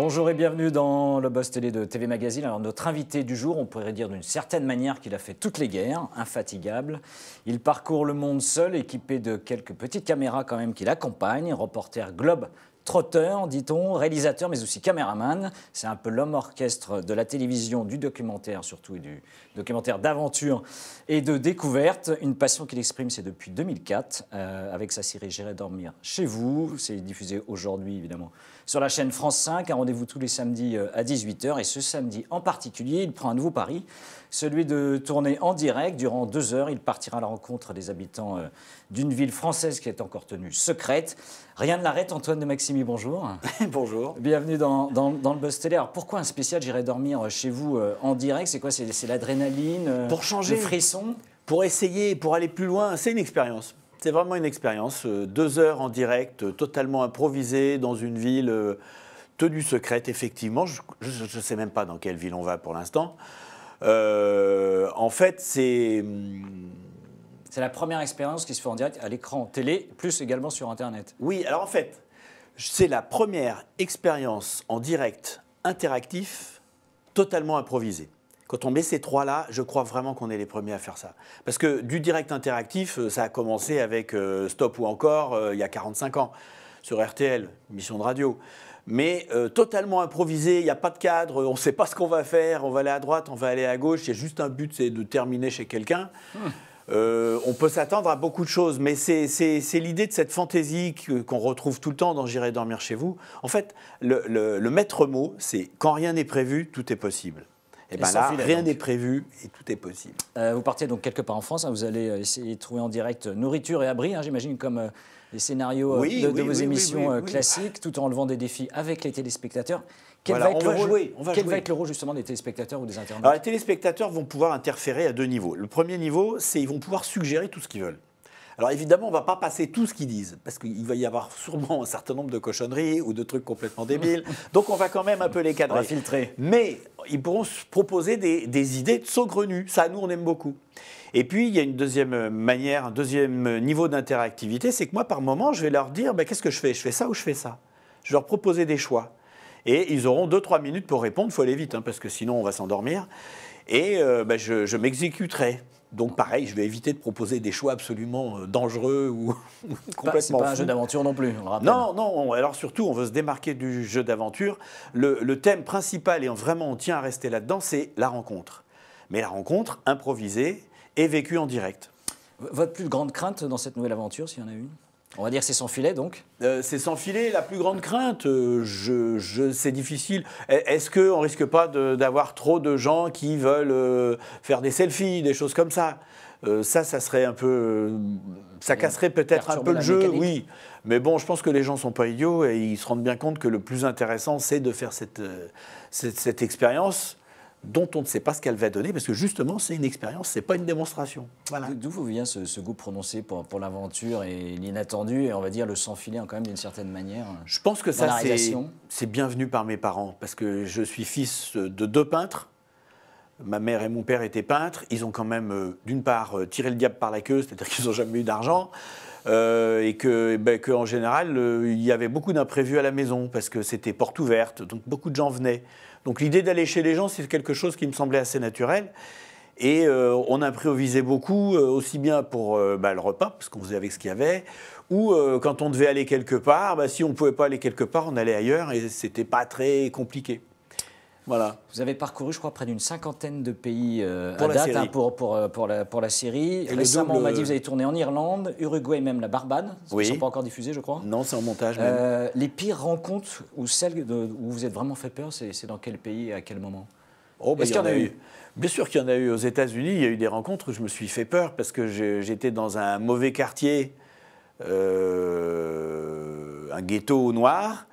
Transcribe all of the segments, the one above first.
Bonjour et bienvenue dans le Buzz Télé de TV Magazine. Alors notre invité du jour, on pourrait dire d'une certaine manière qu'il a fait toutes les guerres, infatigable. Il parcourt le monde seul, équipé de quelques petites caméras quand même qui l'accompagnent. Reporter globe trotteur, dit-on, réalisateur mais aussi caméraman. C'est un peu l'homme orchestre de la télévision, du documentaire surtout et du documentaire d'aventure et de découverte. Une passion qu'il exprime, c'est depuis 2004 avec sa série J'irai dormir chez vous. C'est diffusé aujourd'hui évidemment sur la chaîne France 5. Un rendez-vous tous les samedis à 18 h. Et ce samedi en particulier, il prend un nouveau pari, celui de tourner en direct. Durant 2 heures, il partira à la rencontre des habitants d'une ville française qui est encore tenue secrète. Rien ne l'arrête. Antoine de Maximi, bonjour. Bonjour. Bienvenue dans le Buzz Télé. Alors pourquoi un spécial J'irai dormir chez vous en direct? C'est quoi? C'est l'adrénaline, pour changer, le frisson? Pour essayer, pour aller plus loin, c'est une expérience. C'est vraiment une expérience. 2 heures en direct, totalement improvisé, dans une ville tenue secrète, effectivement. Je ne sais même pas dans quelle ville on va pour l'instant. En fait, c'est... C'est la première expérience qui se fait en direct à l'écran télé, plus également sur Internet. Oui, alors en fait, c'est la première expérience en direct interactif, totalement improvisée. Quand on met ces trois-là, je crois vraiment qu'on est les premiers à faire ça. Parce que du direct interactif, ça a commencé avec Stop ou encore, il y a 45 ans, sur RTL, émission de radio. Mais totalement improvisé, il n'y a pas de cadre, on ne sait pas ce qu'on va faire, on va aller à droite, on va aller à gauche, il y a juste un but, c'est de terminer chez quelqu'un. On peut s'attendre à beaucoup de choses, mais c'est l'idée de cette fantaisie qu'on retrouve tout le temps dans J'irai dormir chez vous. En fait, le maître mot, c'est quand rien n'est prévu, tout est possible. Et bien là, rien n'est prévu et tout est possible. Vous partez donc quelque part en France, hein, vous allez essayer de trouver en direct nourriture et abri, hein, j'imagine, comme les scénarios de vos émissions classiques, tout en relevant des défis avec les téléspectateurs. Quel va être le rôle justement des téléspectateurs ou des internautes? Alors, les téléspectateurs vont pouvoir interférer à 2 niveaux. Le premier niveau, c'est qu'ils vont pouvoir suggérer tout ce qu'ils veulent. Alors évidemment, on ne va pas passer tout ce qu'ils disent, parce qu'il va y avoir sûrement un certain nombre de cochonneries ou de trucs complètement débiles. Donc on va quand même un peu les cadrer. On va filtrer. Mais ils pourront se proposer des idées saugrenues. Ça, nous, on aime beaucoup. Et puis, il y a une deuxième manière, un deuxième niveau d'interactivité, c'est que moi, par moment, je vais leur dire, qu'est-ce que je fais? Je fais ça ou je fais ça? Je vais leur proposer des choix. Et ils auront 2-3 minutes pour répondre. Il faut aller vite, hein, parce que sinon, on va s'endormir. Et je m'exécuterai. Donc pareil, je vais éviter de proposer des choix absolument dangereux ou complètement C'est pas un jeu d'aventure non plus, on le rappelle. Non, alors surtout, on veut se démarquer du jeu d'aventure. Le thème principal, et vraiment on tient à rester là-dedans, c'est la rencontre. Mais la rencontre improvisée et vécue en direct. Votre plus grande crainte dans cette nouvelle aventure, s'il y en a une? On va dire que c'est sans filet, donc. C'est sans filet. La plus grande crainte, c'est difficile. Est-ce qu'on ne risque pas d'avoir trop de gens qui veulent faire des selfies, des choses comme ça? Ça serait un peu... ça casserait peut-être un peu le jeu, oui. Mais bon, je pense que les gens ne sont pas idiots et ils se rendent bien compte que le plus intéressant, c'est de faire cette expérience dont on ne sait pas ce qu'elle va donner, parce que justement, c'est une expérience, ce n'est pas une démonstration. Voilà. D'où vous vient ce goût prononcé pour l'aventure et l'inattendu, et on va dire le sans-filet quand même d'une certaine manière? Je pense que ça, c'est bienvenu par mes parents, parce que je suis fils de 2 peintres. Ma mère et mon père étaient peintres. Ils ont quand même, d'une part, tiré le diable par la queue, c'est-à-dire qu'ils n'ont jamais eu d'argent, et qu'en général, il y avait beaucoup d'imprévus à la maison, parce que c'était porte ouverte, donc beaucoup de gens venaient. Donc l'idée d'aller chez les gens, c'est quelque chose qui me semblait assez naturel. Et on improvisait beaucoup, aussi bien pour le repas, parce qu'on faisait avec ce qu'il y avait, ou quand on devait aller quelque part, si on ne pouvait pas aller quelque part, on allait ailleurs, et ce n'était pas très compliqué. Voilà. Vous avez parcouru, je crois, près d'une 50aine de pays à date pour la série. Et récemment, on m'a dit que vous avez tourné en Irlande, Uruguay et même la Barbade. Ils ne sont pas encore diffusés, je crois. Non, c'est en montage même. Les pires rencontres ou celles où vous êtes vraiment fait peur, c'est dans quel pays et à quel moment? Est-ce qu'il y en a eu? Bien sûr qu'il y en a eu. Aux États-Unis, il y a eu des rencontres où je me suis fait peur parce que j'étais dans un mauvais quartier, un ghetto noir.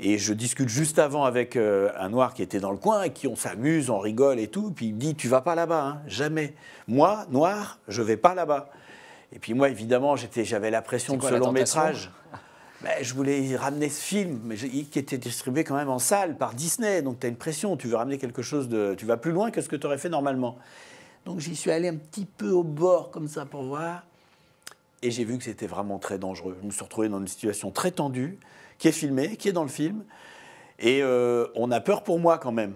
Et je discute juste avant avec un noir qui était dans le coin, et qui on s'amuse, on rigole et tout. Puis il me dit, tu vas pas là-bas, hein, jamais. Moi, noir, je vais pas là-bas. Et puis moi, évidemment, j'avais la pression de ce long métrage. Je voulais ramener ce film, qui était distribué quand même en salle par Disney. Donc tu as une pression, tu veux ramener quelque chose tu vas plus loin que ce que tu aurais fait normalement. Donc j'y suis allé un petit peu au bord comme ça pour voir. Et j'ai vu que c'était vraiment très dangereux. Je me suis retrouvé dans une situation très tendue, qui est filmée, qui est dans le film. Et on a peur pour moi quand même.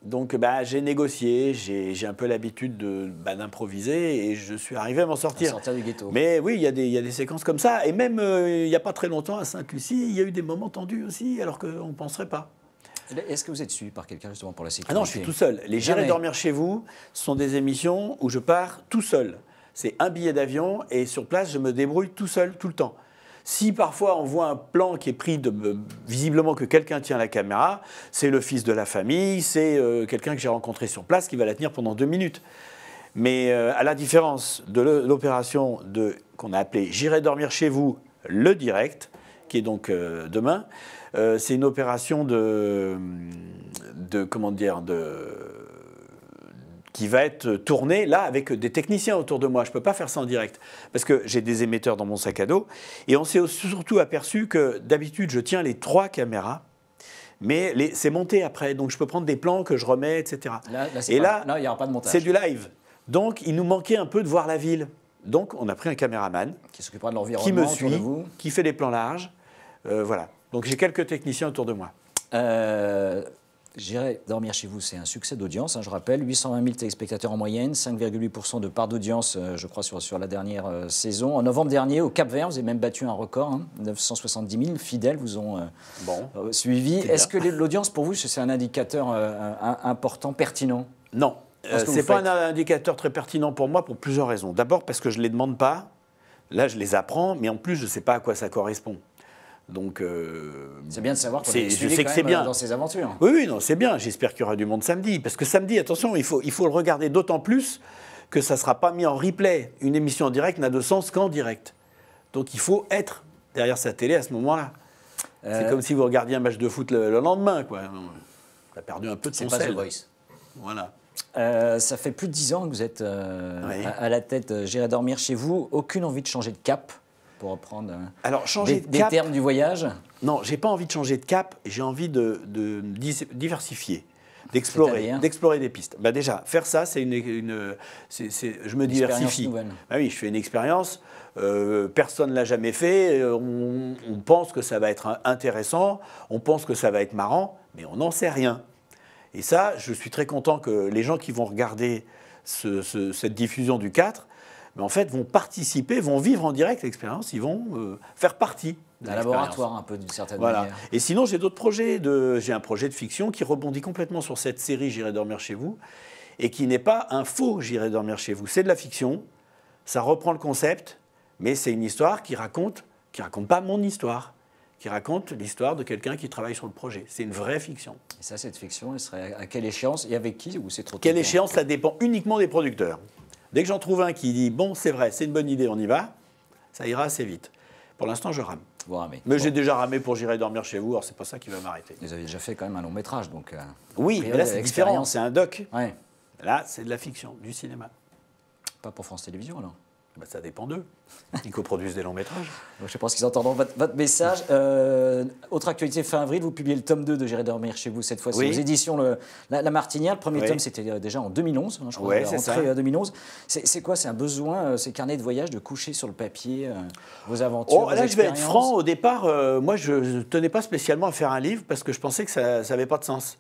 Donc j'ai négocié, j'ai un peu l'habitude d'improviser et je suis arrivé à m'en sortir. Sortir du ghetto. Mais oui, il y a des séquences comme ça. Et même il n'y a pas très longtemps à Sainte-Lucie, il y a eu des moments tendus aussi, alors qu'on ne penserait pas. Est-ce que vous êtes suivi par quelqu'un justement pour la sécurité? Ah non, je suis tout seul. Les J'irai dormir chez vous sont des émissions où je pars tout seul. C'est un billet d'avion et sur place, je me débrouille tout seul, tout le temps. Si parfois on voit un plan qui est pris visiblement que quelqu'un tient la caméra, c'est le fils de la famille, c'est quelqu'un que j'ai rencontré sur place qui va la tenir pendant 2 minutes. Mais à la différence de l'opération qu'on a appelée J'irai dormir chez vous, le direct, qui est donc demain, c'est une opération qui va être tournée là avec des techniciens autour de moi. Je ne peux pas faire ça en direct parce que j'ai des émetteurs dans mon sac à dos. Et on s'est surtout aperçu que d'habitude, je tiens les 3 caméras, mais c'est monté après. Donc je peux prendre des plans que je remets, etc. Là, il n'y aura pas de montage. C'est du live. Donc il nous manquait un peu de voir la ville. Donc on a pris un caméraman qui s'occupera de l'environnement, qui me suit, qui fait des plans larges. Voilà. Donc j'ai quelques techniciens autour de moi. J'irai dormir chez vous, c'est un succès d'audience, je rappelle, 820 000 téléspectateurs en moyenne, 5,8% de part d'audience, je crois, sur la dernière saison. En novembre dernier, au Cap-Vert, vous avez même battu un record, 970 000 fidèles vous ont suivi. Est-ce que l'audience, pour vous, c'est un indicateur important, pertinent? Non, ce n'est pas un indicateur très pertinent pour moi pour plusieurs raisons. D'abord parce que je ne les demande pas, là je les apprends, mais en plus je ne sais pas à quoi ça correspond. Donc, c'est bien de savoir qu'on est suivi quand même dans ces aventures. Oui, non, c'est bien. J'espère qu'il y aura du monde samedi. Parce que samedi, attention, il faut le regarder d'autant plus que ça ne sera pas mis en replay. Une émission en direct n'a de sens qu'en direct. Donc il faut être derrière sa télé à ce moment-là. C'est comme si vous regardiez un match de foot le lendemain, quoi. On a perdu un peu de son sel. C'est pas The Voice. Voilà. Ça fait plus de 10 ans que vous êtes à la tête. J'irai dormir chez vous. Aucune envie de changer de cap? Pour reprendre des termes du voyage? Non, j'ai pas envie de changer de cap, j'ai envie de diversifier, d'explorer des pistes. Déjà, faire ça, je me diversifie. Oui, je fais une expérience, personne ne l'a jamais fait, on pense que ça va être intéressant, on pense que ça va être marrant, mais on n'en sait rien. Et ça, je suis très content que les gens qui vont regarder cette diffusion du 4, mais en fait, vont participer, vont vivre en direct l'expérience, ils vont faire partie de un laboratoire un peu d'une certaine manière. Et sinon, j'ai d'autres projets. J'ai un projet de fiction qui rebondit complètement sur cette série J'irai dormir chez vous et qui n'est pas un faux J'irai dormir chez vous. C'est de la fiction, ça reprend le concept, mais c'est une histoire qui raconte pas mon histoire, qui raconte l'histoire de quelqu'un qui travaille sur le projet. C'est une vraie fiction. Et ça, cette fiction, elle serait à quelle échéance et avec qui, ou c'est trop tôt? Quelle échéance? Ça dépend uniquement des producteurs. Dès que j'en trouve un qui dit « bon, c'est vrai, c'est une bonne idée, on y va », ça ira assez vite. Pour l'instant, je rame. Vous ramez. Mais j'ai déjà ramé pour J'irai dormir chez vous, alors c'est pas ça qui va m'arrêter. Vous avez déjà fait quand même un long métrage, donc... oui, mais là c'est différent, c'est un doc. Ouais. Là, c'est de la fiction, du cinéma. Pas pour France Télévisions, alors? Ça dépend d'eux. Ils coproduisent des longs métrages. Donc, je pense qu'ils entendront votre message. Autre actualité, fin avril, vous publiez le tome 2 de J'irai dormir chez vous, cette fois-ci aux éditions La Martinière. Le premier tome, c'était déjà en 2011, je crois, rentrée 2011. C'est quoi? C'est un besoin, ces carnets de voyage, de coucher sur le papier vos aventures, vos là, je vais être franc. Au départ, moi, je ne tenais pas spécialement à faire un livre parce que je pensais que ça n'avait pas de sens,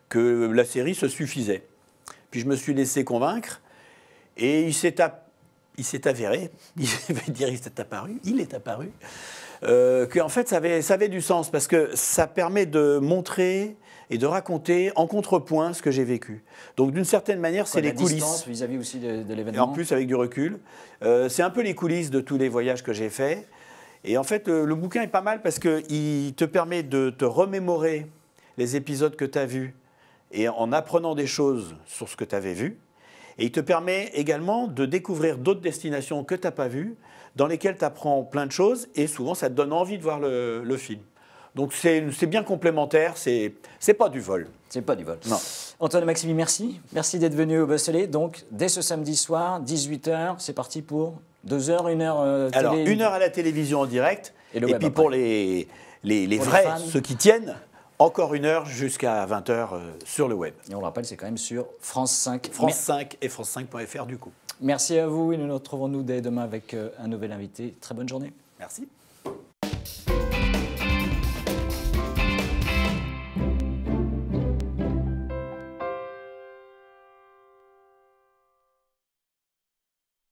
que la série se suffisait. Puis je me suis laissé convaincre et il s'est avéré, il est apparu, qu'en fait ça avait du sens parce que ça permet de montrer et de raconter en contrepoint ce que j'ai vécu. Donc d'une certaine manière, c'est les coulisses. Vis-à-vis aussi de l'événement. Et en plus avec du recul. C'est un peu les coulisses de tous les voyages que j'ai faits. Et en fait, le bouquin est pas mal parce qu'il te permet de te remémorer les épisodes que tu as vus et en apprenant des choses sur ce que tu avais vu. Et il te permet également de découvrir d'autres destinations que tu n'as pas vues, dans lesquelles tu apprends plein de choses, et souvent ça te donne envie de voir le film. Donc c'est bien complémentaire, c'est pas du vol. C'est pas du vol. Non. Antoine et Maxime, merci. Merci d'être venu au Bosselet. Donc dès ce samedi soir, 18h, c'est parti pour 2 heures, 1 heure Alors 1 heure à la télévision en direct, et puis après. pour les vrais, ceux qui tiennent, encore 1 heure jusqu'à 20h sur le web. Et on le rappelle, c'est quand même sur France 5. France 5 et France5.fr du coup. Merci à vous et nous nous retrouvons dès demain avec un nouvel invité. Très bonne journée. Merci.